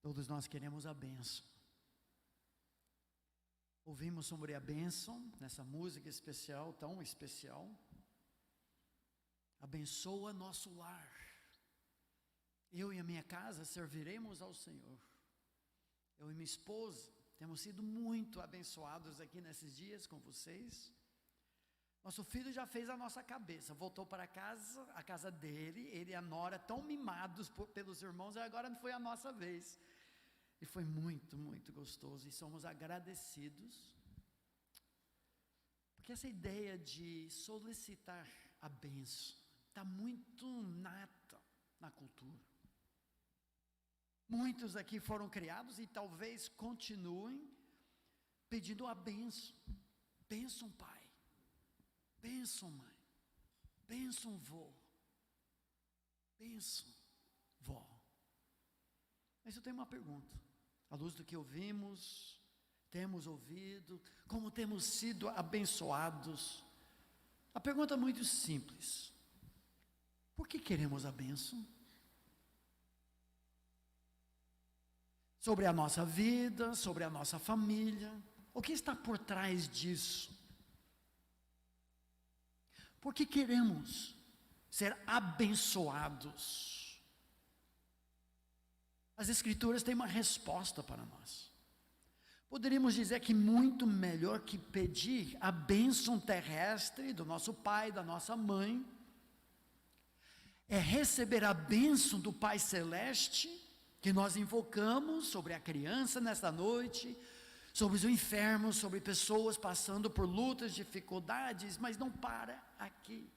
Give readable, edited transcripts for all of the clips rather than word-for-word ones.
Todos nós queremos a bênção. Ouvimos sobre a bênção nessa música especial, tão especial. Abençoa nosso lar. Eu e a minha casa serviremos ao Senhor. Eu e minha esposa temos sido muito abençoados aqui nesses dias com vocês. Nosso filho já fez a nossa cabeça, voltou para casa, a casa dele, ele e a nora tão mimados pelos irmãos, e agora foi a nossa vez. E foi muito, muito gostoso, e somos agradecidos, porque essa ideia de solicitar a bênção está muito nata na cultura. Muitos aqui foram criados e talvez continuem pedindo a bênção. Bênção, pai. Bênção, mãe. Bênção, vô. Bênção, vó. Mas eu tenho uma pergunta. À luz do que ouvimos, temos ouvido, como temos sido abençoados. A pergunta é muito simples. Por que queremos a bênção? Sobre a nossa vida, sobre a nossa família. O que está por trás disso? Por que queremos ser abençoados? As Escrituras têm uma resposta para nós. Poderíamos dizer que muito melhor que pedir a bênção terrestre do nosso pai, da nossa mãe, é receber a bênção do Pai Celeste, que nós invocamos sobre a criança nesta noite, sobre os enfermos, sobre pessoas passando por lutas, dificuldades, mas não para aqui.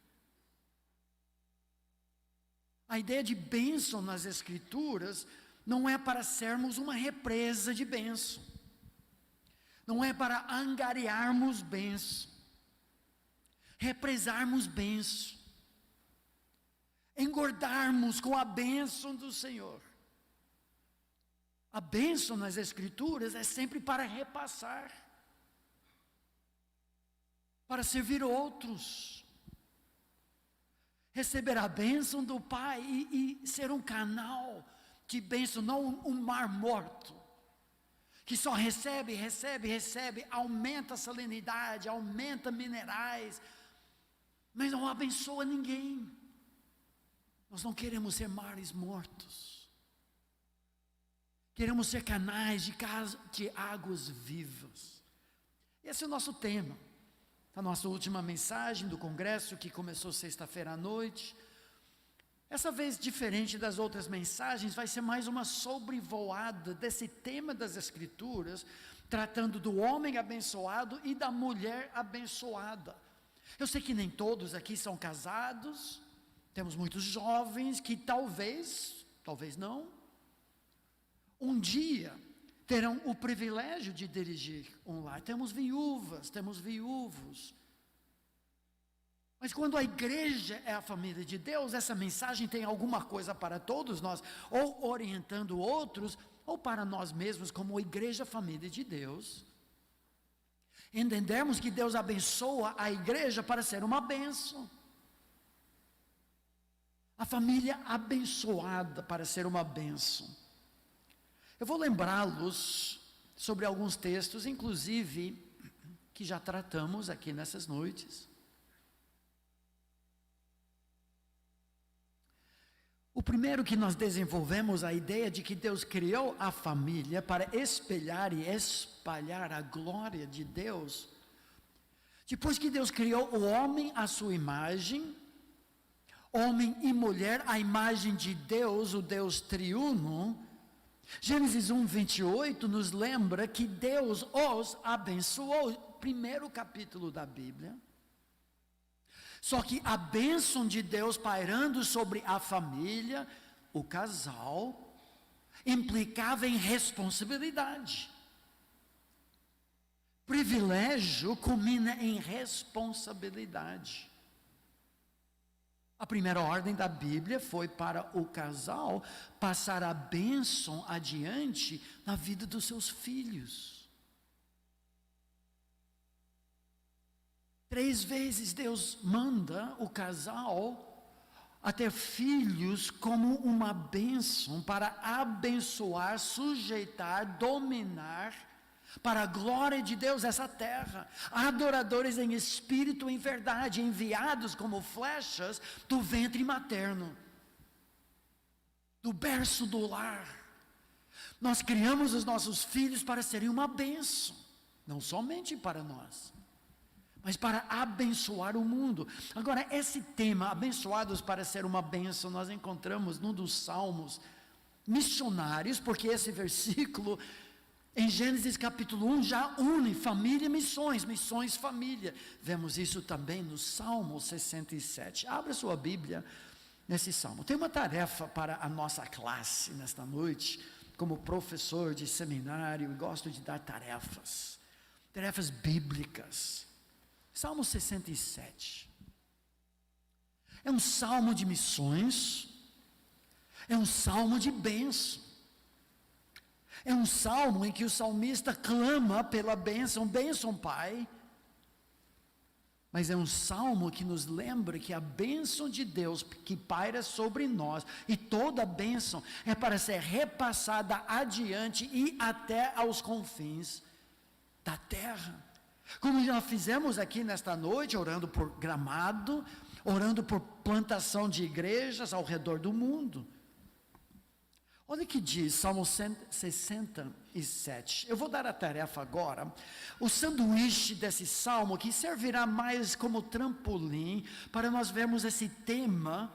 A ideia de bênção nas Escrituras não é para sermos uma represa de bênção, não é para angariarmos bênção, represarmos bênção, engordarmos com a bênção do Senhor. A bênção nas Escrituras é sempre para repassar, para servir outros, receber a bênção do Pai e ser um canal de bênção, não um mar morto, que só recebe, aumenta a salinidade, aumenta minerais, mas não abençoa ninguém. Nós não queremos ser mares mortos. Queremos ser canais de águas vivas. Esse é o nosso tema. A nossa última mensagem do congresso, que começou sexta-feira à noite. Essa vez, diferente das outras mensagens, vai ser mais uma sobrevoada desse tema das Escrituras, tratando do homem abençoado e da mulher abençoada. Eu sei que nem todos aqui são casados, temos muitos jovens que talvez não, um dia terão o privilégio de dirigir um lar. Temos viúvas, temos viúvos. Mas quando a igreja é a família de Deus, essa mensagem tem alguma coisa para todos nós, ou orientando outros, ou para nós mesmos como igreja família de Deus. Entendermos que Deus abençoa a igreja para ser uma bênção. A família abençoada para ser uma bênção. Eu vou lembrá-los sobre alguns textos, inclusive, que já tratamos aqui nessas noites. O primeiro que nós desenvolvemos a ideia de que Deus criou a família para espelhar e espalhar a glória de Deus. Depois que Deus criou o homem à sua imagem, homem e mulher à imagem de Deus, o Deus triuno, Gênesis 1:28 nos lembra que Deus os abençoou, primeiro capítulo da Bíblia. Só que a bênção de Deus pairando sobre a família, o casal, implicava em responsabilidade. Privilégio culmina em responsabilidade. A primeira ordem da Bíblia foi para o casal passar a bênção adiante na vida dos seus filhos. 3 vezes Deus manda o casal a ter filhos como uma bênção para abençoar, sujeitar, dominar, para a glória de Deus essa terra. Adoradores em espírito e em verdade, enviados como flechas do ventre materno, do berço do lar. Nós criamos os nossos filhos para serem uma bênção, não somente para nós, mas para abençoar o mundo. Agora, esse tema, abençoados para ser uma bênção, nós encontramos num dos salmos missionários, porque esse versículo, em Gênesis capítulo 1, já une família e missões, missões família. Vemos isso também no Salmo 67. Abra sua Bíblia nesse salmo. Tem uma tarefa para a nossa classe nesta noite, como professor de seminário, gosto de dar tarefas bíblicas. Salmo 67. É um salmo de missões, é um salmo de bênção. É um salmo em que o salmista clama pela bênção, bênção Pai. Mas é um salmo que nos lembra que a bênção de Deus que paira sobre nós, e toda a bênção é para ser repassada adiante e até aos confins da terra. Como já fizemos aqui nesta noite, orando por Gramado, orando por plantação de igrejas ao redor do mundo. Olha o que diz Salmo 67. Eu vou dar a tarefa agora. O sanduíche desse salmo, que servirá mais como trampolim, para nós vermos esse tema.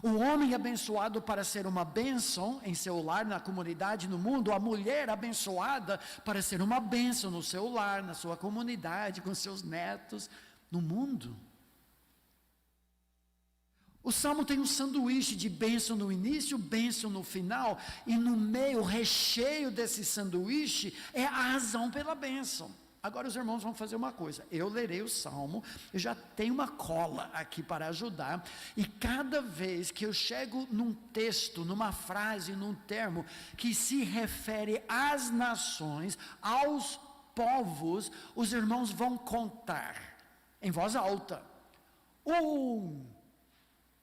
O homem abençoado para ser uma bênção em seu lar, na comunidade, no mundo. A mulher abençoada para ser uma bênção no seu lar, na sua comunidade, com seus netos, no mundo. O salmo tem um sanduíche de bênção no início, bênção no final, e no meio, o recheio desse sanduíche é a razão pela bênção. Agora os irmãos vão fazer uma coisa, eu lerei o salmo, eu já tenho uma cola aqui para ajudar, e cada vez que eu chego num texto, numa frase, num termo, que se refere às nações, aos povos, os irmãos vão contar, em voz alta, 1,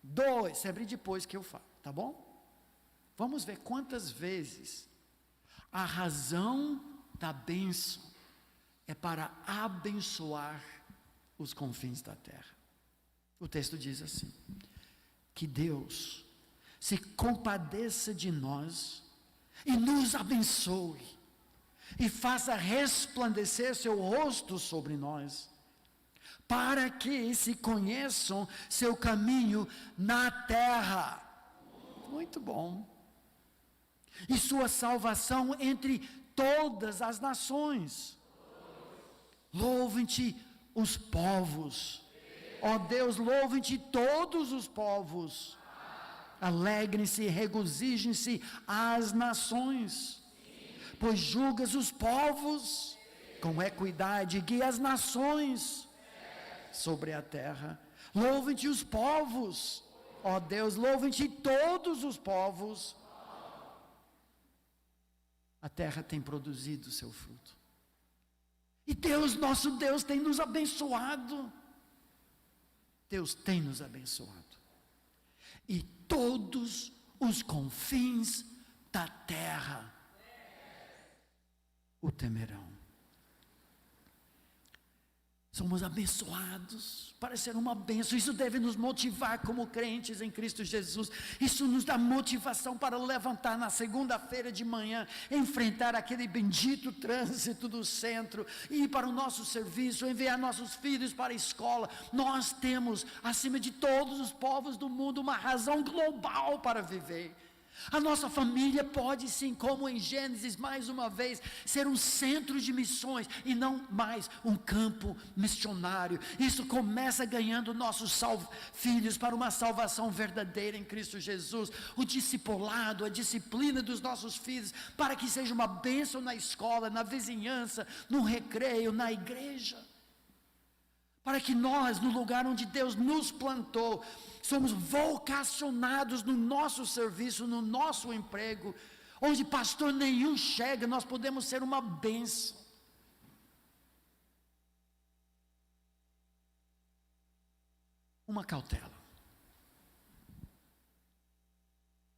2, sempre depois que eu falo, tá bom? Vamos ver quantas vezes a razão da bênção é para abençoar os confins da terra. O texto diz assim: que Deus se compadeça de nós e nos abençoe, e faça resplandecer seu rosto sobre nós, para que se conheçam seu caminho na terra. Muito bom. E sua salvação entre todas as nações. Louvem-te os povos. Ó Deus, louvem-te todos os povos. Alegrem-se e regozijem-se as nações. Pois julgas os povos com equidade, guia as nações sobre a terra. Louvem-te os povos, ó Deus, louvem-te todos os povos. A terra tem produzido o seu fruto. E Deus, nosso Deus, tem nos abençoado. Deus tem nos abençoado. E todos os confins da terra o temerão. Somos abençoados para ser uma bênção. Isso deve nos motivar como crentes em Cristo Jesus. Isso nos dá motivação para levantar na segunda-feira de manhã, enfrentar aquele bendito trânsito do centro, ir para o nosso serviço, enviar nossos filhos para a escola. Nós temos, acima de todos os povos do mundo, uma razão global para viver. A nossa família pode sim, como em Gênesis, mais uma vez, ser um centro de missões e não mais um campo missionário. Isso começa ganhando nossos filhos para uma salvação verdadeira em Cristo Jesus. O discipulado, a disciplina dos nossos filhos, para que seja uma bênção na escola, na vizinhança, no recreio, na igreja. Para que nós, no lugar onde Deus nos plantou, somos vocacionados no nosso serviço, no nosso emprego, onde pastor nenhum chega, nós podemos ser uma bênção. Uma cautela.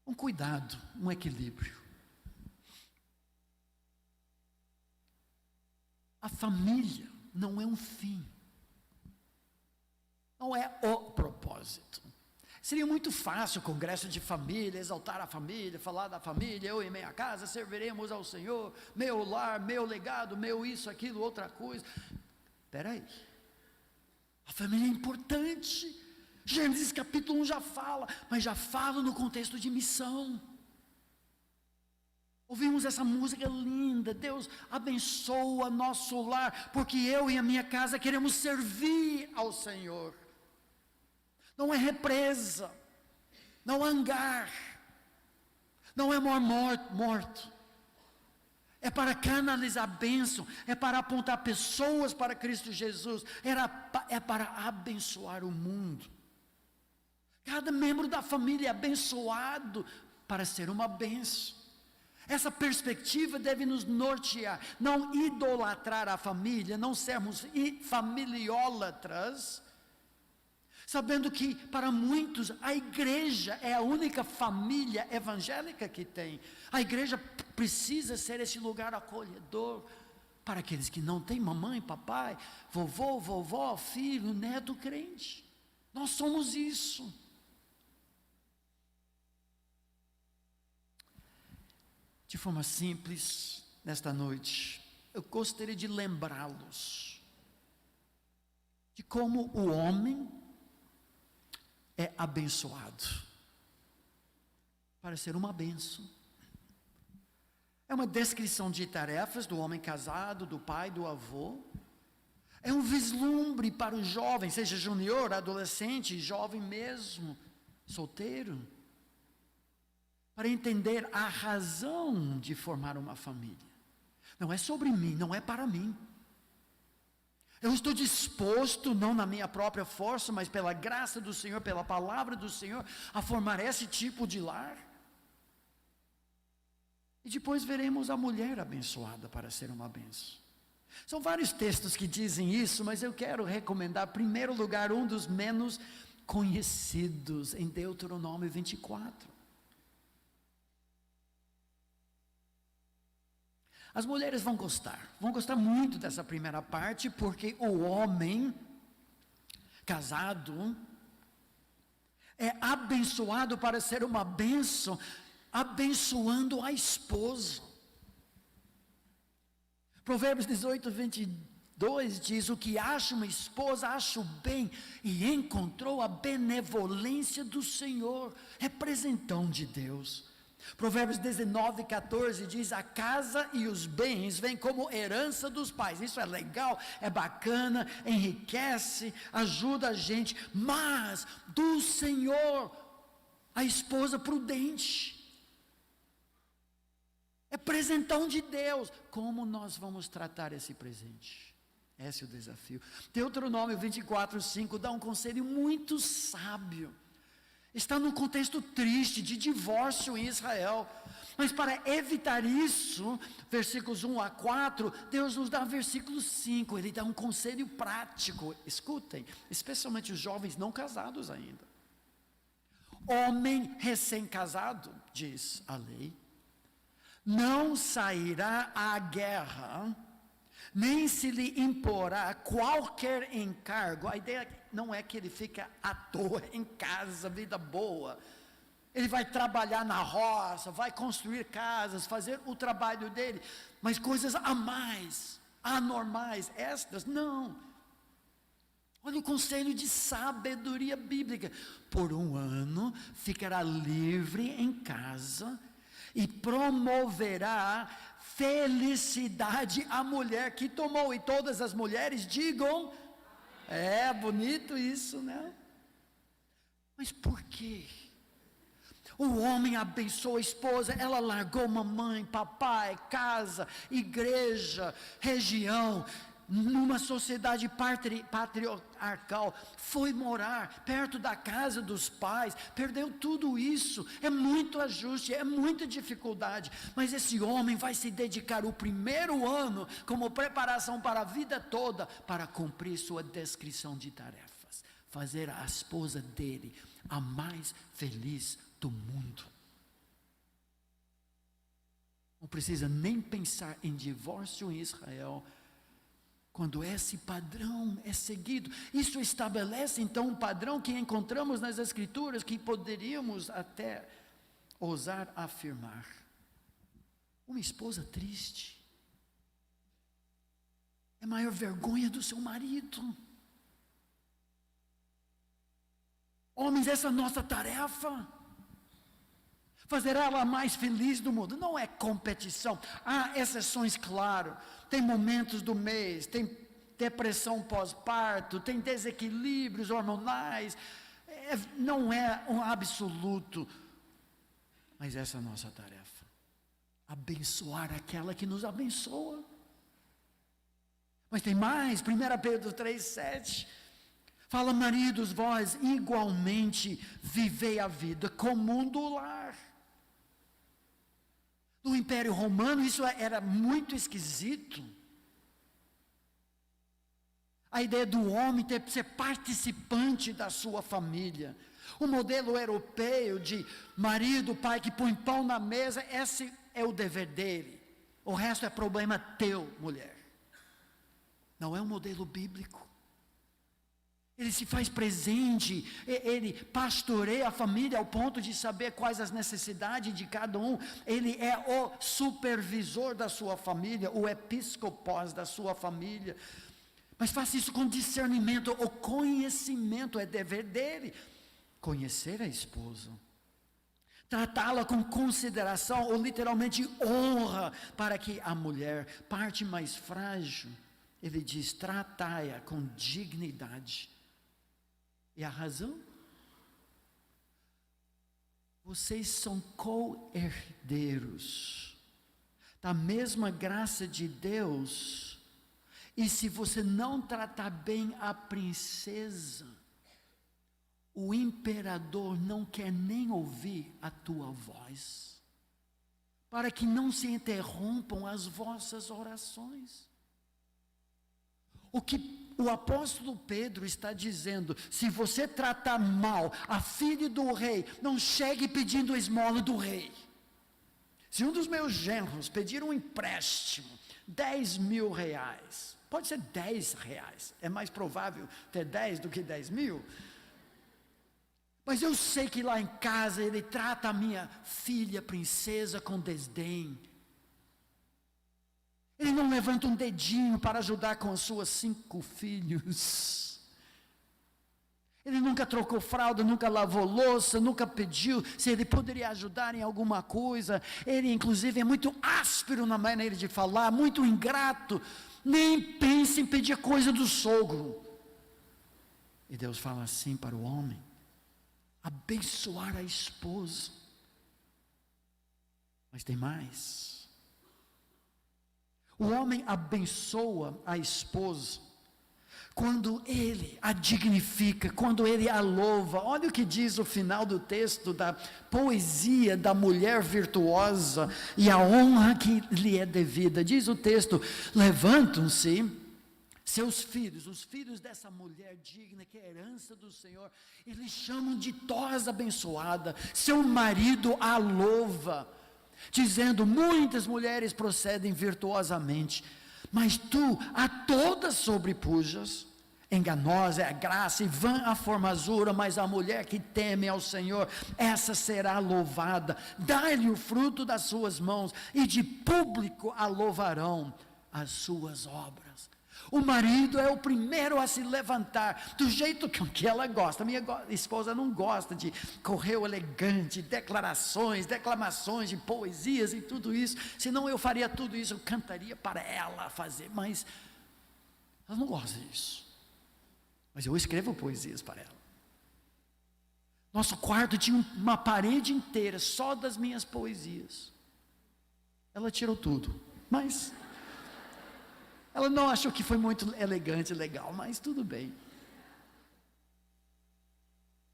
um cuidado, um equilíbrio. A família não é um fim, não é o propósito. Seria muito fácil o congresso de família, exaltar a família, falar da família, eu e minha casa serviremos ao Senhor, meu lar, meu legado, meu isso, aquilo, outra coisa. Espera aí, a família é importante. Gênesis capítulo 1 já fala, mas já fala no contexto de missão. Ouvimos essa música linda, Deus abençoa nosso lar, porque eu e a minha casa queremos servir ao Senhor. Não é represa, não é hangar, não é morto. É para canalizar bênção, é para apontar pessoas para Cristo Jesus, é para abençoar o mundo. Cada membro da família é abençoado para ser uma bênção. Essa perspectiva deve nos nortear, não idolatrar a família, não sermos familiólatras, sabendo que para muitos a igreja é a única família evangélica que tem. A igreja precisa ser esse lugar acolhedor para aqueles que não têm mamãe, papai, vovô, vovó, filho, neto crente. Nós somos isso. De forma simples, nesta noite, eu gostaria de lembrá-los de como o homem é abençoado para ser uma bênção. É uma descrição de tarefas do homem casado, do pai, do avô. É um vislumbre para o jovem, seja junior, adolescente, jovem mesmo, solteiro, para entender a razão de formar uma família. Não é sobre mim, não é para mim. Eu estou disposto, não na minha própria força, mas pela graça do Senhor, pela palavra do Senhor, a formar esse tipo de lar. E depois veremos a mulher abençoada para ser uma bênção. São vários textos que dizem isso, mas eu quero recomendar, em primeiro lugar, um dos menos conhecidos, em Deuteronômio 24. As mulheres vão gostar muito dessa primeira parte, porque o homem casado é abençoado para ser uma bênção, abençoando a esposa. Provérbios 18, 22 diz: o que acha uma esposa, acha o bem, e encontrou a benevolência do Senhor, é presentão de Deus. Provérbios 19, 14 diz: a casa e os bens vêm como herança dos pais. Isso é legal, é bacana, enriquece, ajuda a gente, mas do Senhor, a esposa prudente, é presentão de Deus. Como nós vamos tratar esse presente? Esse é o desafio. Deuteronômio 24, 5 dá um conselho muito sábio. Está num contexto triste de divórcio em Israel, mas para evitar isso, versículos 1 a 4, Deus nos dá versículo 5, Ele dá um conselho prático. Escutem, especialmente os jovens não casados ainda. Homem recém-casado, diz a lei, não sairá à guerra, nem se lhe imporá qualquer encargo. A ideia não é que ele fica à toa em casa, vida boa. Ele vai trabalhar na roça, vai construir casas, fazer o trabalho dele, mas coisas a mais, anormais, estas, não. Olha o conselho de sabedoria bíblica: por um ano ficará livre em casa e promoverá felicidade à mulher que tomou. E todas as mulheres digam: é bonito isso, né? Mas por quê? O homem abençoa a esposa, ela largou mamãe, papai, casa, igreja, região, numa sociedade patriarcal, foi morar perto da casa dos pais, perdeu tudo isso. É muito ajuste, é muita dificuldade, mas esse homem vai se dedicar o primeiro ano como preparação para a vida toda, para cumprir sua descrição de tarefas, fazer a esposa dele a mais feliz do mundo. Não precisa nem pensar em divórcio em Israel, quando esse padrão é seguido. Isso estabelece então um padrão que encontramos nas Escrituras, que poderíamos até ousar afirmar. Uma esposa triste é a maior vergonha do seu marido. Homens, essa é a nossa tarefa. Fazer ela a mais feliz do mundo. Não é competição. Há exceções, claro. Tem momentos do mês, tem depressão pós-parto, tem desequilíbrios hormonais. Não é um absoluto. Mas essa é a nossa tarefa. Abençoar aquela que nos abençoa. Mas tem mais. 1 Pedro 3,7. Fala, maridos, vós igualmente vivei a vida comum do lar. No Império Romano isso era muito esquisito. A ideia do homem ser participante da sua família. O modelo europeu de marido, pai que põe pão na mesa, esse é o dever dele. O resto é problema teu, mulher. Não é um modelo bíblico. Ele se faz presente, ele pastoreia a família ao ponto de saber quais as necessidades de cada um. Ele é o supervisor da sua família, o episcopos da sua família. Mas faça isso com discernimento. O conhecimento é dever dele. Conhecer a esposa, tratá-la com consideração ou literalmente honra, para que a mulher, parte mais frágil, ele diz, tratai-a com dignidade. E a razão? Vocês são co-herdeiros da mesma graça de Deus. E se você não tratar bem a princesa, o imperador não quer nem ouvir a tua voz, para que não se interrompam as vossas orações. O que o apóstolo Pedro está dizendo: se você tratar mal a filha do rei, não chegue pedindo esmola do rei. Se um dos meus genros pedir um empréstimo, 10 mil reais, pode ser 10 reais, é mais provável ter 10 do que 10 mil, mas eu sei que lá em casa ele trata a minha filha princesa com desdém. Ele não levanta um dedinho para ajudar com as suas 5 filhos. Ele nunca trocou fralda, nunca lavou louça, nunca pediu se ele poderia ajudar em alguma coisa. Ele, inclusive, é muito áspero na maneira de falar, muito ingrato. Nem pense em pedir coisa do sogro. E Deus fala assim para o homem: abençoar a esposa. Mas tem mais. O homem abençoa a esposa quando ele a dignifica, quando ele a louva. Olha o que diz o final do texto da poesia da mulher virtuosa e a honra que lhe é devida. Diz o texto: levantam-se seus filhos, os filhos dessa mulher digna, que é a herança do Senhor, eles chamam de tosa abençoada. Seu marido a louva, dizendo: muitas mulheres procedem virtuosamente, mas tu a todas sobrepujas. Enganosa é a graça e vã a formosura, mas a mulher que teme ao Senhor, essa será louvada. Dá-lhe o fruto das suas mãos, e de público a louvarão as suas obras. O marido é o primeiro a se levantar, do jeito que ela gosta. Minha esposa não gosta de correio elegante, declamações de poesias e tudo isso. Senão eu faria tudo isso, eu cantaria para ela fazer, mas ela não gosta disso. Mas eu escrevo poesias para ela. Nosso quarto tinha uma parede inteira só das minhas poesias. Ela tirou tudo, mas ela não achou que foi muito elegante, legal, mas tudo bem.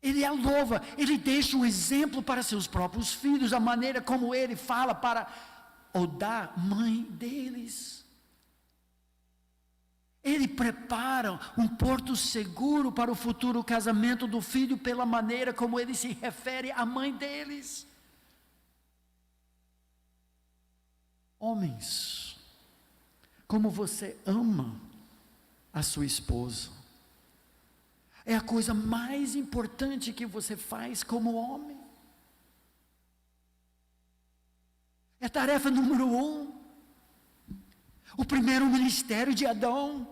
Ele a louva, ele deixa um exemplo para seus próprios filhos, a maneira como ele fala para Odá, mãe deles. Ele prepara um porto seguro para o futuro casamento do filho, pela maneira como ele se refere à mãe deles. Homens, como você ama a sua esposa. É a coisa mais importante que você faz como homem. É a tarefa número 1. O primeiro ministério de Adão.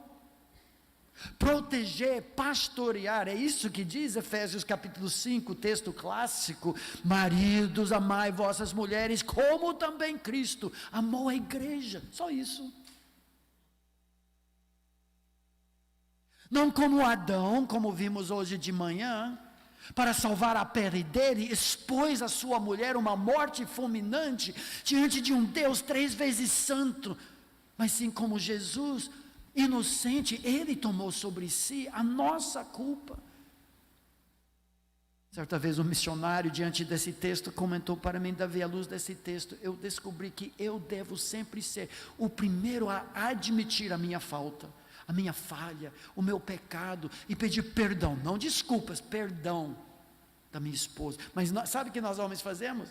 Proteger, pastorear, é isso que diz Efésios capítulo 5, texto clássico. Maridos, amai vossas mulheres, como também Cristo amou a igreja. Só isso. Não como Adão, como vimos hoje de manhã, para salvar a pele dele, expôs a sua mulher uma morte fulminante, diante de um Deus 3 vezes santo, mas sim como Jesus, inocente, ele tomou sobre si a nossa culpa. Certa vez um missionário, diante desse texto, comentou para mim: Davi, à luz desse texto, eu descobri que eu devo sempre ser o primeiro a admitir a minha falta, a minha falha, o meu pecado, e pedir perdão, não desculpas, perdão da minha esposa. Mas sabe o que nós homens fazemos?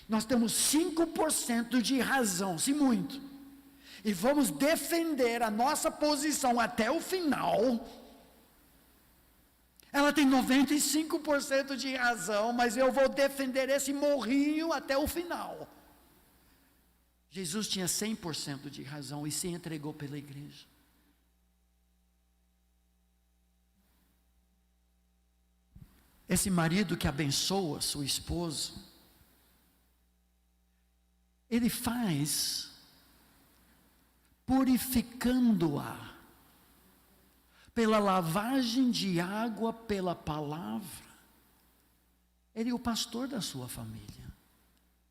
Nós temos 5% de razão, se muito, e vamos defender a nossa posição até o final. Ela tem 95% de razão, mas eu vou defender esse morrinho até o final. Jesus tinha 100% de razão e se entregou pela igreja. Esse marido que abençoa sua esposa, ele faz purificando-a pela lavagem de água, pela palavra. Ele é o pastor da sua família.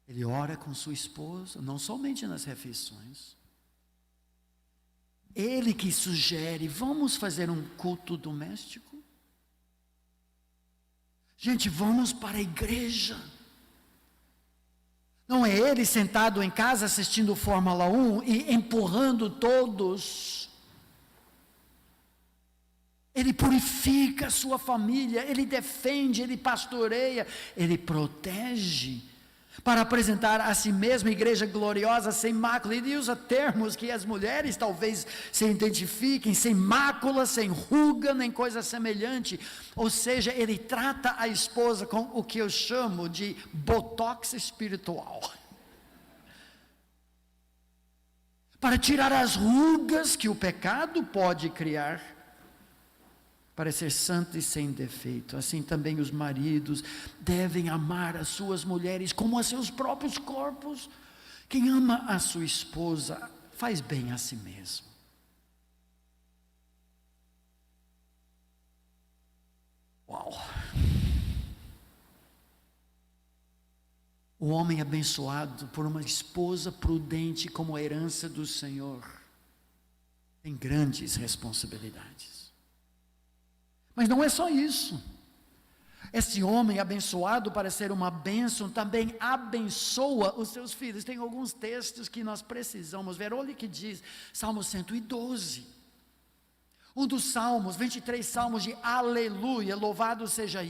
Ele ora com sua esposa, não somente nas refeições. Ele que sugere: vamos fazer um culto doméstico? Gente, vamos para a igreja. Não é ele sentado em casa assistindo Fórmula 1 e empurrando todos. Ele purifica a sua família, ele defende, ele pastoreia, ele protege, para apresentar a si mesmo igreja gloriosa, sem mácula. Ele usa termos que as mulheres talvez se identifiquem: sem mácula, sem ruga, nem coisa semelhante. Ou seja, ele trata a esposa com o que eu chamo de botox espiritual, para tirar as rugas que o pecado pode criar, para ser santo e sem defeito. Assim também os maridos devem amar as suas mulheres como a seus próprios corpos. Quem ama a sua esposa faz bem a si mesmo. Uau! O homem abençoado por uma esposa prudente como a herança do Senhor tem grandes responsabilidades. Mas não é só isso. Esse homem abençoado, para ser uma bênção, também abençoa os seus filhos. Tem alguns textos que nós precisamos ver. Olha o que diz Salmo 112. Um dos salmos, 23 salmos de aleluia. Louvado seja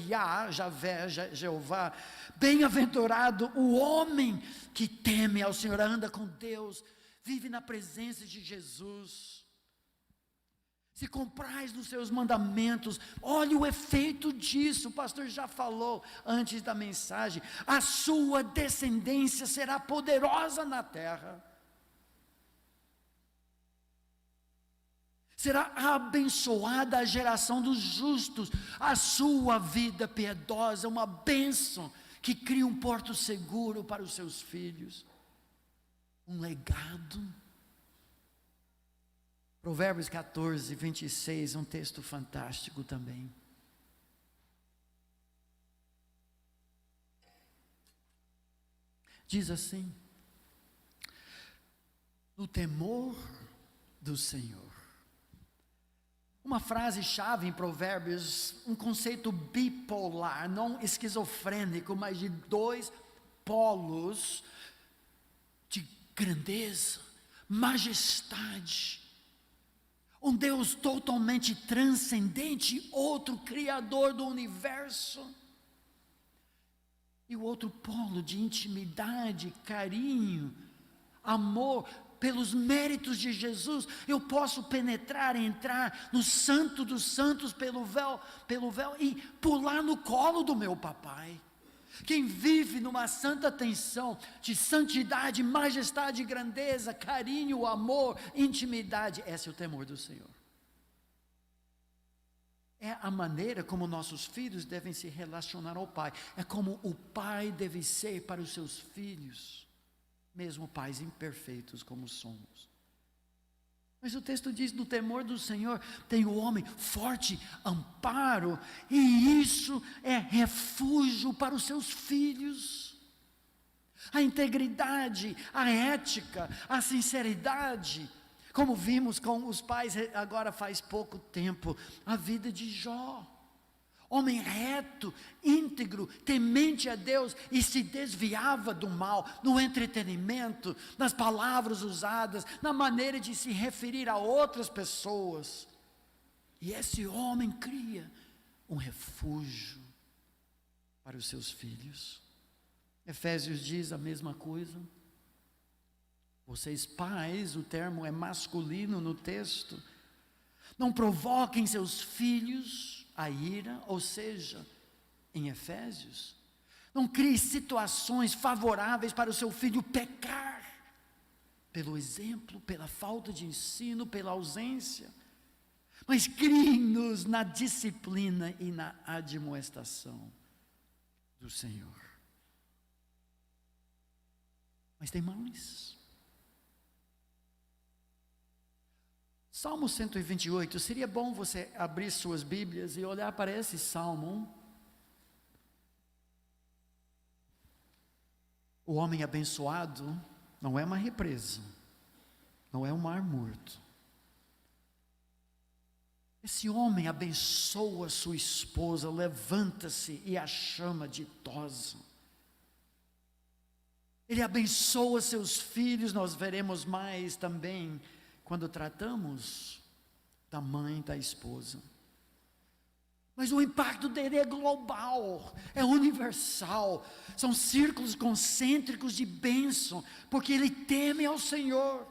Javé, Jeová. Bem-aventurado o homem que teme ao Senhor, anda com Deus, vive na presença de Jesus. Se comprais nos seus mandamentos. Olha o efeito disso, o pastor já falou antes da mensagem: a sua descendência será poderosa na terra. Será abençoada a geração dos justos. A sua vida piedosa é uma bênção que cria um porto seguro para os seus filhos, um legado. Provérbios 14, 26, um texto fantástico também. Diz assim: no temor do Senhor. Uma frase-chave em Provérbios, um conceito bipolar, não esquizofrênico, mas de 2 polos de grandeza, majestade. Um Deus totalmente transcendente, outro criador do universo. E o outro polo de intimidade, carinho, amor, pelos méritos de Jesus, eu posso penetrar, entrar no Santo dos Santos pelo véu e pular no colo do meu papai. Quem vive numa santa tensão de santidade, majestade, grandeza, carinho, amor, intimidade, esse é o temor do Senhor. É a maneira como nossos filhos devem se relacionar ao Pai. É como o Pai deve ser para os seus filhos, mesmo pais imperfeitos como somos. Mas o texto diz: no temor do Senhor tem o homem forte amparo, e isso é refúgio para os seus filhos. A integridade, a ética, a sinceridade, como vimos com os pais agora faz pouco tempo, a vida de Jó. Homem reto, íntegro, temente a Deus, e se desviava do mal, no entretenimento, nas palavras usadas, na maneira de se referir a outras pessoas. E esse homem cria um refúgio para os seus filhos. Efésios diz a mesma coisa. Vocês pais, o termo é masculino no texto, não provoquem seus filhos a ira, ou seja, em Efésios, não crie situações favoráveis para o seu filho pecar, pelo exemplo, pela falta de ensino, pela ausência, mas crie-nos na disciplina e na admoestação do Senhor. Mas tem mais. Salmo 128, seria bom você abrir suas Bíblias e olhar para esse Salmo. O homem abençoado não é uma represa, não é um mar morto. Esse homem abençoa sua esposa, levanta-se e a chama ditosa. Ele abençoa seus filhos, nós veremos mais também quando tratamos da mãe, da esposa. Mas o impacto dele é global, é universal, são círculos concêntricos de bênção, porque ele teme ao Senhor,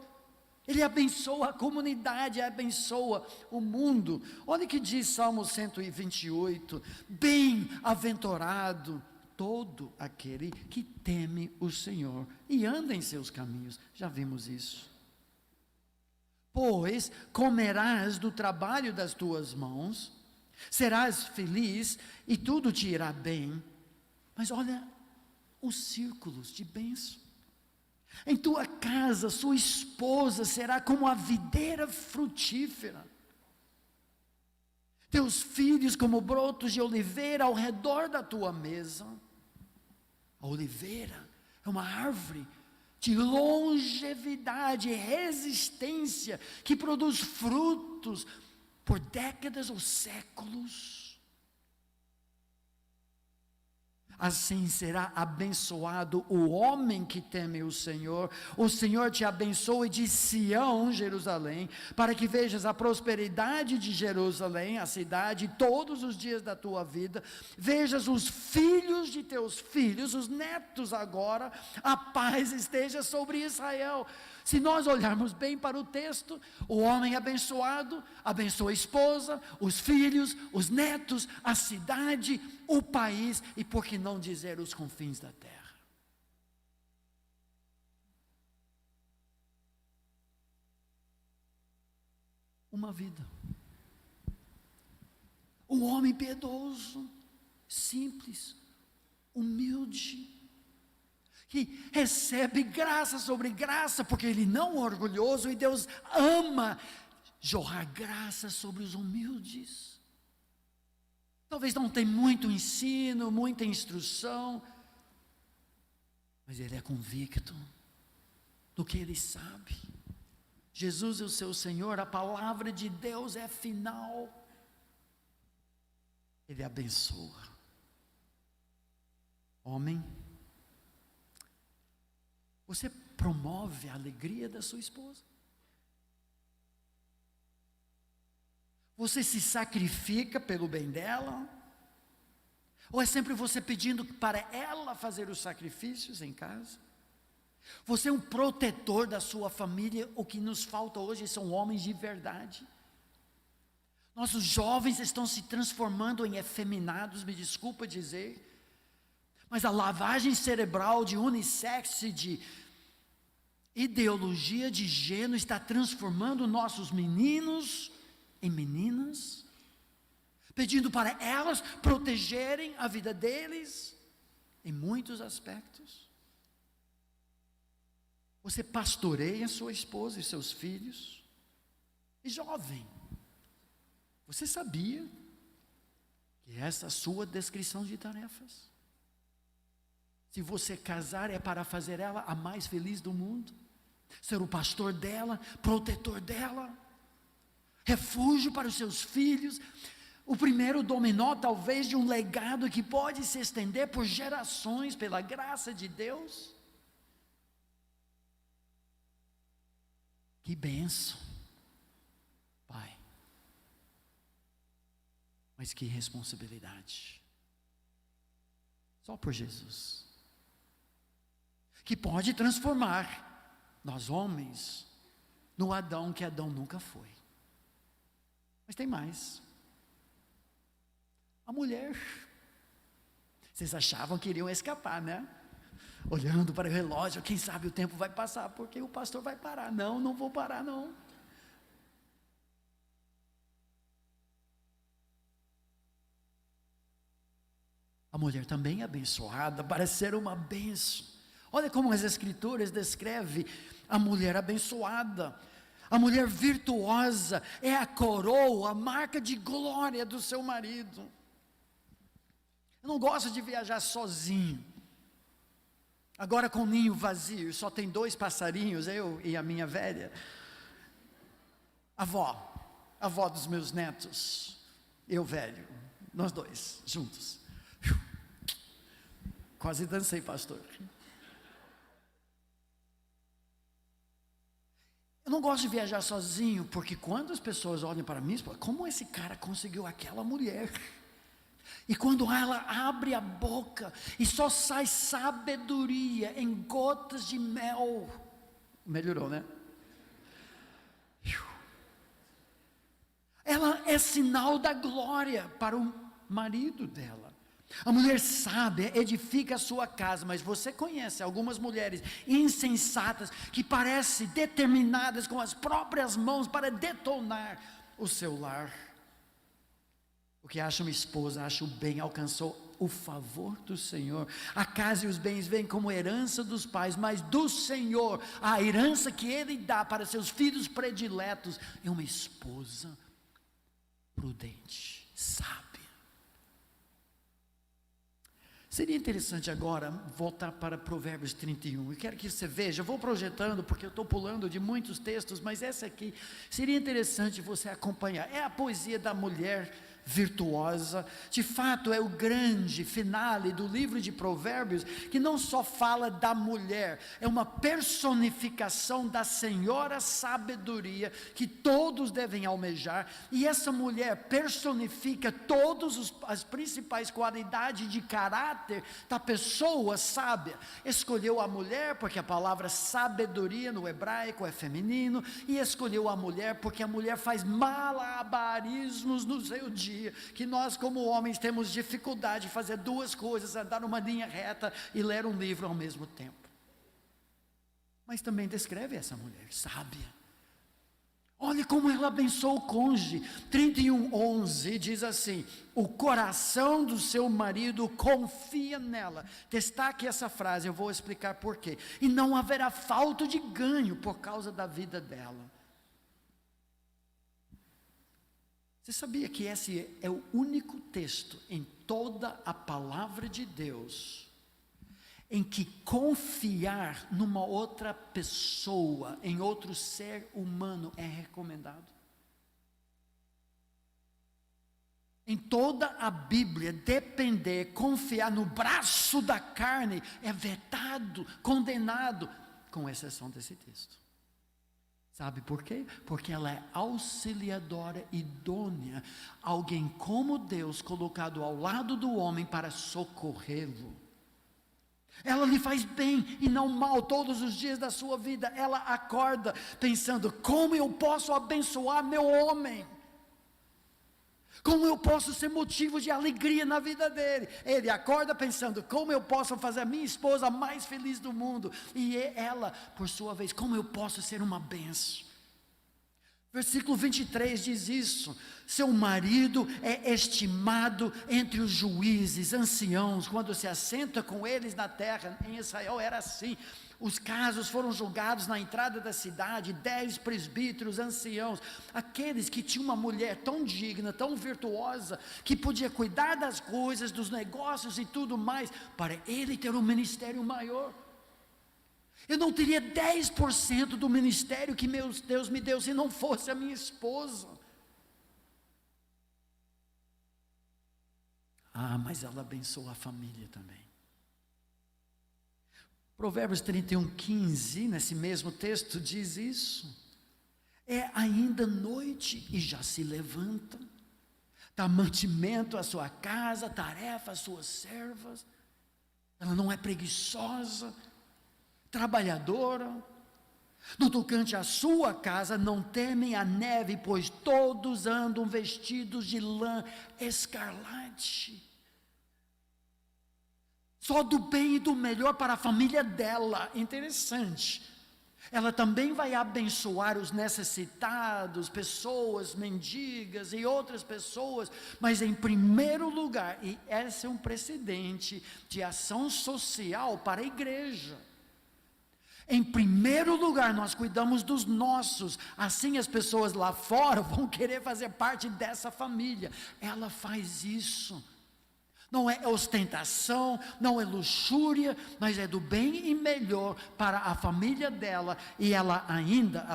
ele abençoa a comunidade, abençoa o mundo. Olha o que diz Salmo 128, bem-aventurado todo aquele que teme o Senhor e anda em seus caminhos. Já vimos isso. Pois comerás do trabalho das tuas mãos, serás feliz e tudo te irá bem. Mas olha os círculos de bênção. Em tua casa, sua esposa será como a videira frutífera. Teus filhos como brotos de oliveira ao redor da tua mesa. A oliveira é uma árvore de longevidade e resistência, que produz frutos por décadas ou séculos. Assim será abençoado o homem que teme o Senhor te abençoe de Sião, Jerusalém, para que vejas a prosperidade de Jerusalém, a cidade, todos os dias da tua vida, vejas os filhos de teus filhos, os netos agora, a paz esteja sobre Israel. Se nós olharmos bem para o texto, o homem abençoado, abençoa a esposa, os filhos, os netos, a cidade, o país e, por que não dizer, os confins da terra. Uma vida. Um homem piedoso, simples, humilde, que recebe graça sobre graça, porque ele não é orgulhoso, e Deus ama jorrar graça sobre os humildes. Talvez não tenha muito ensino, muita instrução, mas ele é convicto do que ele sabe. Jesus é o seu Senhor, a palavra de Deus é final. Ele abençoa. Homem, você promove a alegria da sua esposa? Você se sacrifica pelo bem dela? Ou é sempre você pedindo para ela fazer os sacrifícios em casa? Você é um protetor da sua família. O que nos falta hoje são homens de verdade. Nossos jovens estão se transformando em efeminados, me desculpa dizer, mas a lavagem cerebral de unissex, de ideologia de gênero, está transformando nossos meninos em meninas, pedindo para elas protegerem a vida deles, em muitos aspectos. Você pastoreia sua esposa e seus filhos, e jovem, você sabia que essa é a sua descrição de tarefas? Se você casar é para fazer ela a mais feliz do mundo, ser o pastor dela, protetor dela, refúgio para os seus filhos, o primeiro dominó talvez de um legado que pode se estender por gerações pela graça de Deus. Que bênção, Pai. Mas que responsabilidade. Só por Jesus. Que pode transformar nós homens no Adão que Adão nunca foi. Mas tem mais. A mulher. Vocês achavam que iriam escapar, né? Olhando para o relógio, quem sabe o tempo vai passar, porque o pastor vai parar. Não, não vou parar não. A mulher também é abençoada, para ser uma bênção. Olha como as escrituras descrevem a mulher abençoada. A mulher virtuosa é a coroa, a marca de glória do seu marido. Eu não gosto de viajar sozinho. Agora com o ninho vazio, só tem 2 passarinhos, eu e a minha velha. Avó dos meus netos, eu velho, nós 2 juntos. Quase dancei, pastor. Eu não gosto de viajar sozinho, porque quando as pessoas olham para mim, como esse cara conseguiu aquela mulher? E quando ela abre a boca, e só sai sabedoria em gotas de mel. Melhorou, né? Ela é sinal da glória para o marido dela. A mulher sábia edifica a sua casa, mas você conhece algumas mulheres insensatas que parecem determinadas com as próprias mãos para detonar o seu lar. O que acha uma esposa, acha o bem, alcançou o favor do Senhor. A casa e os bens vêm como herança dos pais, mas do Senhor, a herança que Ele dá para seus filhos prediletos é uma esposa prudente, sábia. Seria interessante agora voltar para Provérbios 31. Eu quero que você veja, eu vou projetando porque eu estou pulando de muitos textos, mas essa aqui seria interessante você acompanhar. É a poesia da mulher virtuosa. De fato é o grande finale do livro de Provérbios, que não só fala da mulher, é uma personificação da Senhora sabedoria que todos devem almejar, e essa mulher personifica todas as principais qualidades de caráter da pessoa sábia. Escolheu a mulher porque a palavra sabedoria no hebraico é feminino, e escolheu a mulher porque a mulher faz malabarismos no seu dia, que nós como homens temos dificuldade de fazer 2 coisas, andar numa linha reta e ler um livro ao mesmo tempo. Mas também descreve essa mulher sábia. Olha como ela abençoa o cônjuge. 31:11 diz assim: o coração do seu marido confia nela. Destaque essa frase, eu vou explicar por quê. E não haverá falta de ganho por causa da vida dela. Você sabia que esse é o único texto em toda a palavra de Deus em que confiar numa outra pessoa, em outro ser humano, é recomendado? Em toda a Bíblia, depender, confiar no braço da carne é vetado, condenado, com exceção desse texto. Sabe por quê? Porque ela é auxiliadora idônea, alguém como Deus colocado ao lado do homem para socorrê-lo. Ela lhe faz bem e não mal todos os dias da sua vida. Ela acorda pensando: como eu posso abençoar meu homem? Como eu posso ser motivo de alegria na vida dele? Ele acorda pensando: como eu posso fazer a minha esposa mais feliz do mundo? E ela, por sua vez, como eu posso ser uma bênção? Versículo 23 diz isso: seu marido é estimado entre os juízes, anciãos, quando se assenta com eles na terra. Em Israel era assim. Os casos foram julgados na entrada da cidade, 10 presbíteros, anciãos, aqueles que tinham uma mulher tão digna, tão virtuosa, que podia cuidar das coisas, dos negócios e tudo mais, para ele ter um ministério maior. Eu não teria 10% do ministério que Deus me deu se não fosse a minha esposa. Mas ela abençoa a família também. Provérbios 31:15, nesse mesmo texto, diz isso: é ainda noite e já se levanta, dá mantimento à sua casa, tarefa às suas servas. Ela não é preguiçosa, trabalhadora. No tocante à sua casa, não temem a neve, pois todos andam vestidos de lã escarlate. Só do bem e do melhor para a família dela. Interessante. Ela também vai abençoar os necessitados, pessoas mendigas e outras pessoas, mas em primeiro lugar, e esse é um precedente de ação social para a igreja. Em primeiro lugar, nós cuidamos dos nossos, assim as pessoas lá fora vão querer fazer parte dessa família. Ela faz isso. Não é ostentação, não é luxúria, mas é do bem e melhor para a família dela, e ela ainda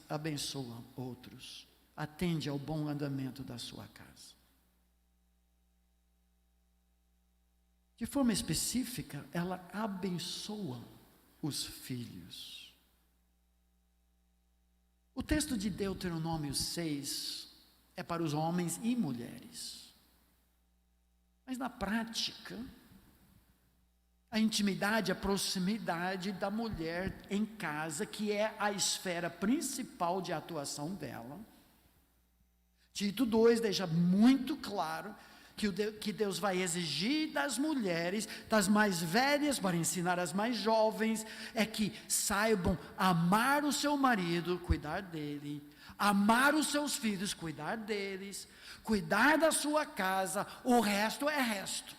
abençoa outros, atende ao bom andamento da sua casa. De forma específica, ela abençoa os filhos. O texto de Deuteronômio 6 é para os homens e mulheres. Mas na prática, a intimidade, a proximidade da mulher em casa, que é a esfera principal de atuação dela. Tito 2 deixa muito claro que Deus vai exigir das mulheres, das mais velhas, para ensinar as mais jovens, é que saibam amar o seu marido, cuidar dele, amar os seus filhos, cuidar deles, cuidar da sua casa, o resto é resto.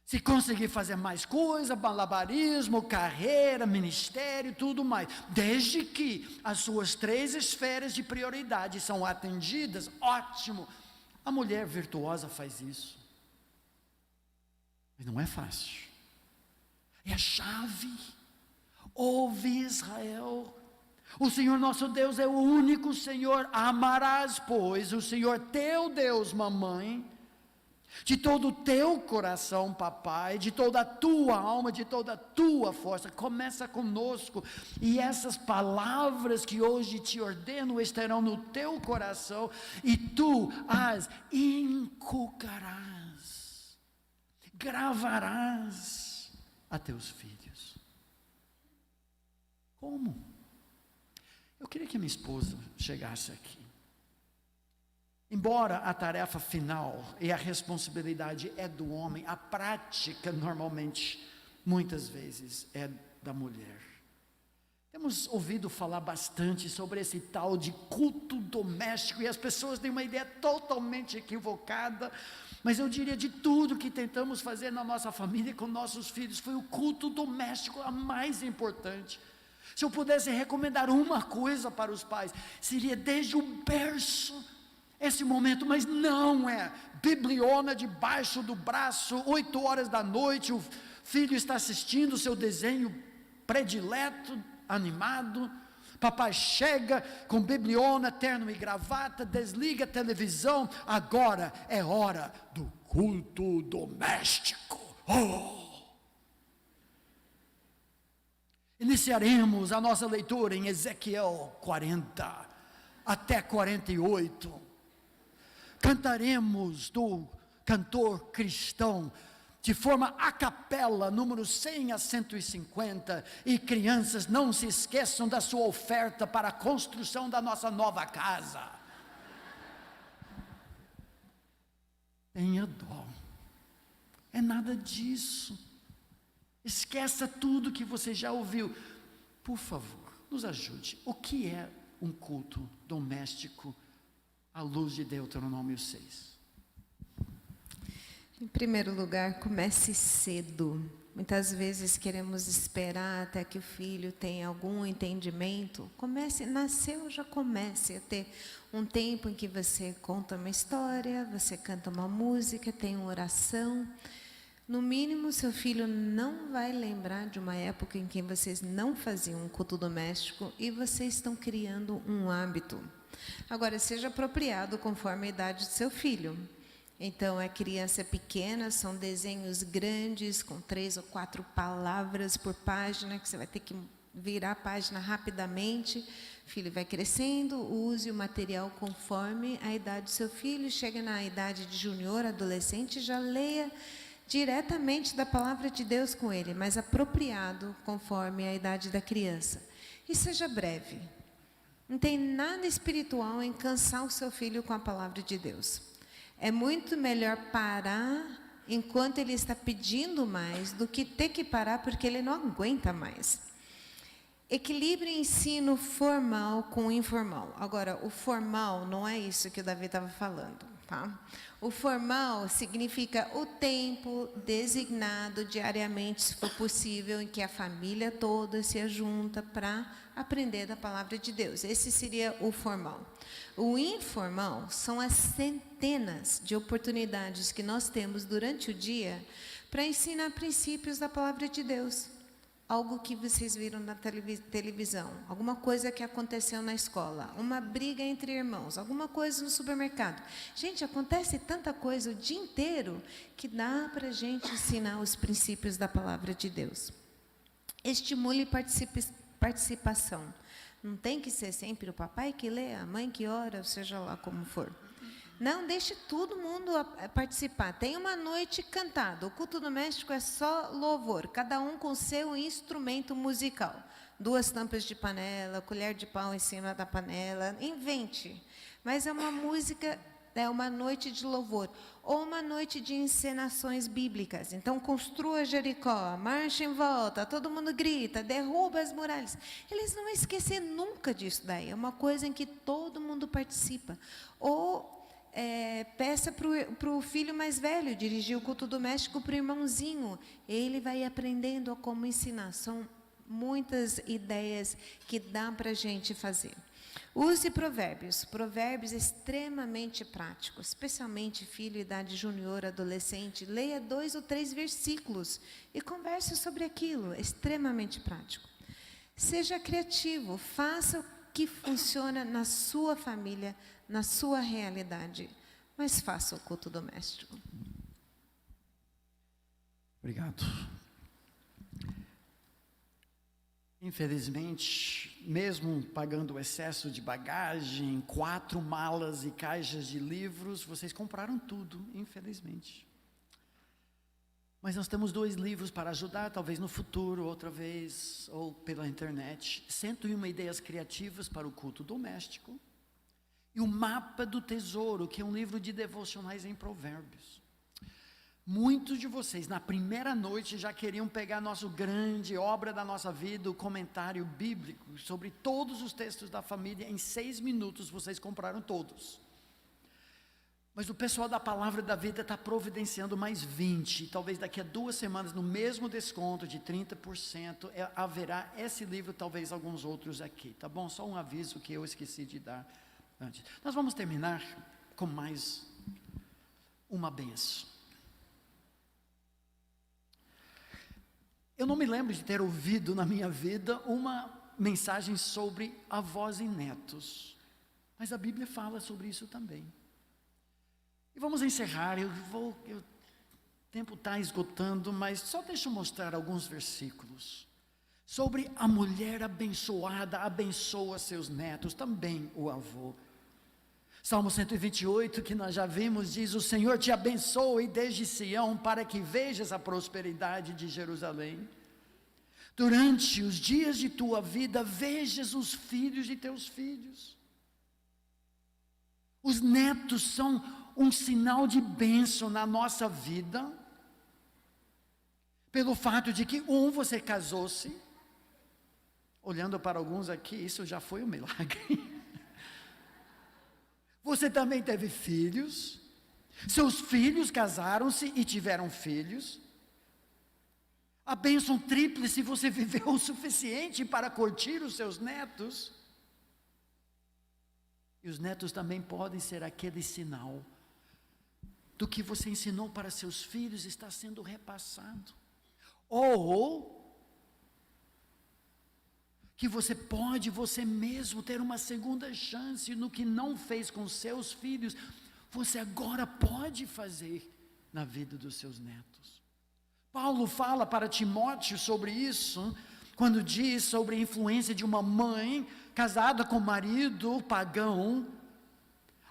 Se conseguir fazer mais coisa, malabarismo, carreira, ministério, tudo mais, desde que as suas 3 esferas de prioridade são atendidas, ótimo. A mulher virtuosa faz isso, mas não é fácil, é a chave. Ouve, Israel, o Senhor nosso Deus é o único Senhor. Amarás, pois, o Senhor teu Deus, mamãe, de todo o teu coração, papai, de toda a tua alma, de toda a tua força. Começa conosco, e essas palavras que hoje te ordeno estarão no teu coração, e tu as inculcarás, gravarás a teus filhos. Como? Eu queria que minha esposa chegasse aqui. Embora a tarefa final e a responsabilidade é do homem, a prática normalmente, muitas vezes, é da mulher. Temos ouvido falar bastante sobre esse tal de culto doméstico, e as pessoas têm uma ideia totalmente equivocada, mas eu diria, de tudo que tentamos fazer na nossa família e com nossos filhos, foi o culto doméstico a mais importante. Se eu pudesse recomendar uma coisa para os pais, seria desde o berço, esse momento, mas não é bibliona debaixo do braço, 8 horas da noite, o filho está assistindo o seu desenho predileto, animado, papai chega com bibliona, terno e gravata, desliga a televisão, agora é hora do culto doméstico. Iniciaremos a nossa leitura em Ezequiel 40 até 48. Cantaremos do cantor cristão de forma a capela, número 100 a 150, e crianças, não se esqueçam da sua oferta para a construção da nossa nova casa. Tenha dó, é nada disso, esqueça tudo que você já ouviu. Por favor, nos ajude. O que é um culto doméstico à luz de Deuteronômio 6? Em primeiro lugar, comece cedo. Muitas vezes queremos esperar até que o filho tenha algum entendimento. Nasceu, já comece a ter um tempo em que você conta uma história, você canta uma música, tem uma oração. No mínimo, seu filho não vai lembrar de uma época em que vocês não faziam um culto doméstico e vocês estão criando um hábito. Agora, seja apropriado conforme a idade do seu filho. Então, a criança pequena, são desenhos grandes, com 3 ou 4 palavras por página, que você vai ter que virar a página rapidamente. O filho vai crescendo, use o material conforme a idade do seu filho. Chega na idade de junior, adolescente, já leia diretamente da palavra de Deus com ele, mas apropriado conforme a idade da criança. E seja breve. Não tem nada espiritual em cansar o seu filho com a palavra de Deus. É muito melhor parar enquanto ele está pedindo mais do que ter que parar porque ele não aguenta mais. Equilibre ensino formal com o informal. Agora, o formal não é isso que o Davi estava falando, tá? O formal significa o tempo designado diariamente, se for possível, em que a família toda se ajunta para aprender da palavra de Deus. Esse seria o formal. O informal são as centenas de oportunidades que nós temos durante o dia para ensinar princípios da palavra de Deus. Algo que vocês viram na televisão, alguma coisa que aconteceu na escola, uma briga entre irmãos, alguma coisa no supermercado. Gente, acontece tanta coisa o dia inteiro que dá para a gente ensinar os princípios da palavra de Deus. Estimule participação. Não tem que ser sempre o papai que lê, a mãe que ora, seja lá como for. Não, deixe todo mundo participar. Tem uma noite cantada. O culto doméstico é só louvor, cada um com seu instrumento musical. 2 tampas de panela, colher de pau em cima da panela, invente. Mas é uma música, é uma noite de louvor. Ou uma noite de encenações bíblicas. Então, construa Jericó, marcha em volta, todo mundo grita, derruba as muralhas. Eles não vão esquecer nunca disso daí. É uma coisa em que todo mundo participa. Ou peça para o filho mais velho dirigir o culto doméstico para o irmãozinho. Ele vai aprendendo a como ensinar. São muitas ideias que dá para a gente fazer. Use provérbios. Provérbios extremamente práticos, especialmente filho, idade junior, adolescente. Leia 2 ou 3 versículos e converse sobre aquilo. Extremamente prático. Seja criativo. Faça o que funciona na sua família, na sua realidade, mas faça o culto doméstico. Obrigado. Infelizmente, mesmo pagando o excesso de bagagem, 4 malas e caixas de livros, vocês compraram tudo, infelizmente. Mas nós temos 2 livros para ajudar, talvez no futuro, outra vez, ou pela internet. 101 ideias criativas para o culto doméstico. E o Mapa do Tesouro, que é um livro de devocionais em provérbios. Muitos de vocês, na primeira noite, já queriam pegar a nossa grande obra da nossa vida, o comentário bíblico, sobre todos os textos da família. Em 6 minutos, vocês compraram todos. Mas o pessoal da Palavra da Vida está providenciando mais 20. Talvez daqui a 2 semanas, no mesmo desconto de 30%, haverá esse livro, talvez alguns outros aqui. Tá bom? Só um aviso que eu esqueci de dar antes. Nós vamos terminar com mais uma benção. Eu não me lembro de ter ouvido na minha vida uma mensagem sobre avós e netos. Mas a Bíblia fala sobre isso também. E vamos encerrar, o tempo está esgotando, mas só deixa eu mostrar alguns versículos. Sobre a mulher abençoada, abençoa seus netos, também o avô. Salmo 128, que nós já vimos, diz: o Senhor te abençoe desde Sião, para que vejas a prosperidade de Jerusalém. Durante os dias de tua vida, vejas os filhos de teus filhos. Os netos são um sinal de bênção na nossa vida, pelo fato de que, você casou-se. Olhando para alguns aqui, isso já foi um milagre. Você também teve filhos, seus filhos casaram-se e tiveram filhos. A bênção tríplice, você viveu o suficiente para curtir os seus netos. E os netos também podem ser aquele sinal do que você ensinou para seus filhos está sendo repassado. Ou que você mesmo ter uma segunda chance no que não fez com seus filhos, você agora pode fazer na vida dos seus netos. Paulo fala para Timóteo sobre isso, quando diz sobre a influência de uma mãe casada com marido pagão,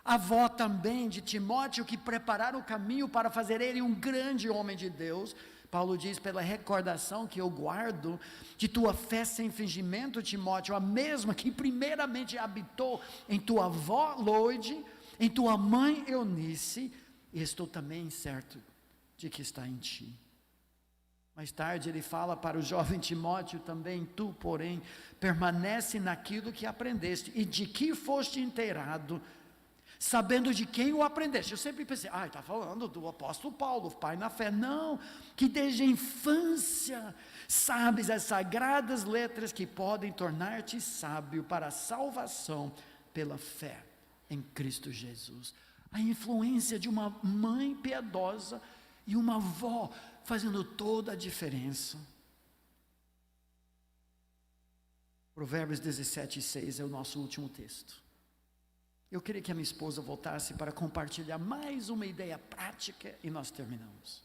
avó também de Timóteo, que prepararam o caminho para fazer ele um grande homem de Deus. Paulo diz: pela recordação que eu guardo de tua fé sem fingimento, Timóteo, a mesma que primeiramente habitou em tua avó Loide, em tua mãe Eunice, e estou também certo de que está em ti. Mais tarde ele fala para o jovem Timóteo também: tu, porém, permanece naquilo que aprendeste e de que foste inteirado, sabendo de quem o aprendeste. Eu sempre pensei: está falando do apóstolo Paulo, pai na fé. Não, que desde a infância sabes as sagradas letras que podem tornar-te sábio para a salvação pela fé em Cristo Jesus. A influência de uma mãe piedosa e uma avó fazendo toda a diferença. Provérbios 17:6 é o nosso último texto. Eu queria que a minha esposa voltasse para compartilhar mais uma ideia prática e nós terminamos.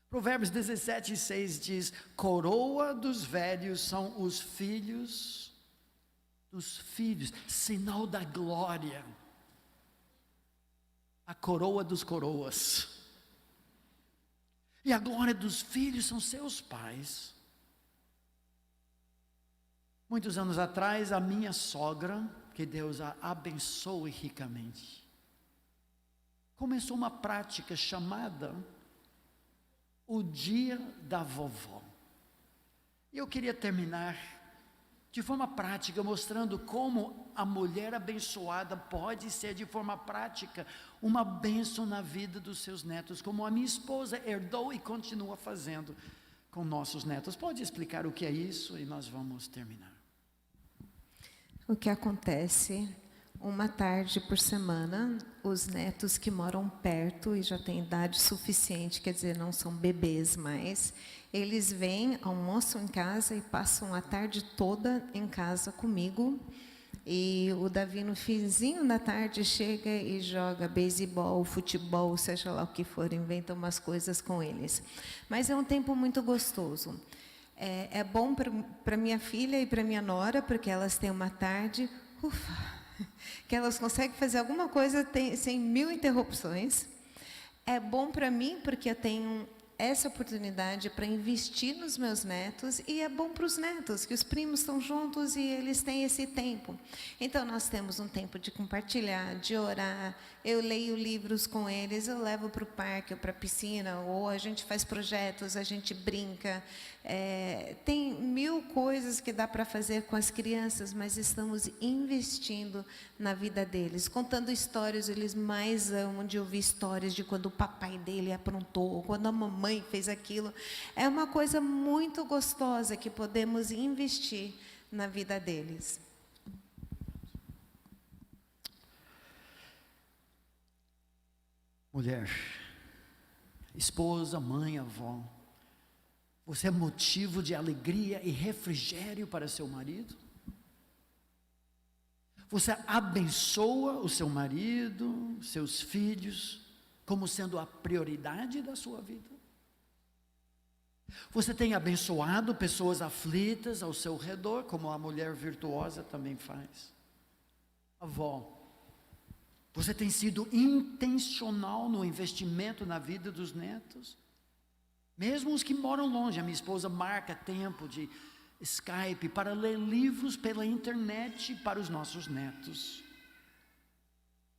Provérbios 17:6 diz: coroa dos velhos são os filhos dos filhos, sinal da glória. A coroa dos coroas. E a glória dos filhos são seus pais. Muitos anos atrás, a minha sogra, que Deus a abençoe ricamente, começou uma prática chamada o dia da vovó. E eu queria terminar de forma prática, mostrando como a mulher abençoada pode ser de forma prática uma bênção na vida dos seus netos, como a minha esposa herdou e continua fazendo com nossos netos. Pode explicar o que é isso e nós vamos terminar. O que acontece, uma tarde por semana, os netos que moram perto e já têm idade suficiente, quer dizer, não são bebês mais, eles vêm, almoçam em casa e passam a tarde toda em casa comigo. E o Davi, no finzinho da tarde, chega e joga beisebol, futebol, seja lá o que for, inventa umas coisas com eles. Mas é um tempo muito gostoso. É bom para minha filha e para minha nora, porque elas têm uma tarde, que elas conseguem fazer alguma coisa sem mil interrupções. É bom para mim, porque eu tenho essa oportunidade para investir nos meus netos, e é bom para os netos, que os primos estão juntos e eles têm esse tempo. Então, nós temos um tempo de compartilhar, de orar, eu leio livros com eles, eu levo para o parque ou para a piscina, ou a gente faz projetos, a gente brinca. Tem mil coisas que dá para fazer com as crianças, mas estamos investindo na vida deles, contando histórias. Eles mais amam de ouvir histórias de quando o papai dele aprontou, quando a mamãe fez aquilo. É uma coisa muito gostosa que podemos investir na vida deles. Mulher, esposa, mãe, avó, você é motivo de alegria e refrigério para seu marido? Você abençoa o seu marido, seus filhos, como sendo a prioridade da sua vida? Você tem abençoado pessoas aflitas ao seu redor, como a mulher virtuosa também faz? Avó, Você tem sido intencional no investimento na vida dos netos? Mesmo os que moram longe, a minha esposa marca tempo de Skype para ler livros pela internet para os nossos netos.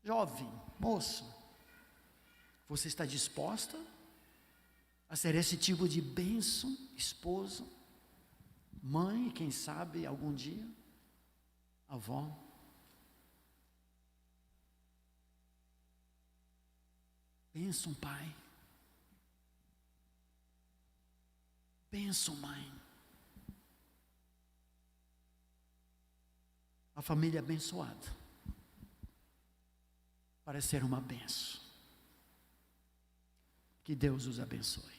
Jovem, moço, você está disposta a ser esse tipo de bênção, esposa, mãe, quem sabe algum dia, avó? Bênção, pai. Bênção, mãe. A família abençoada para ser uma bênção. Que Deus os abençoe.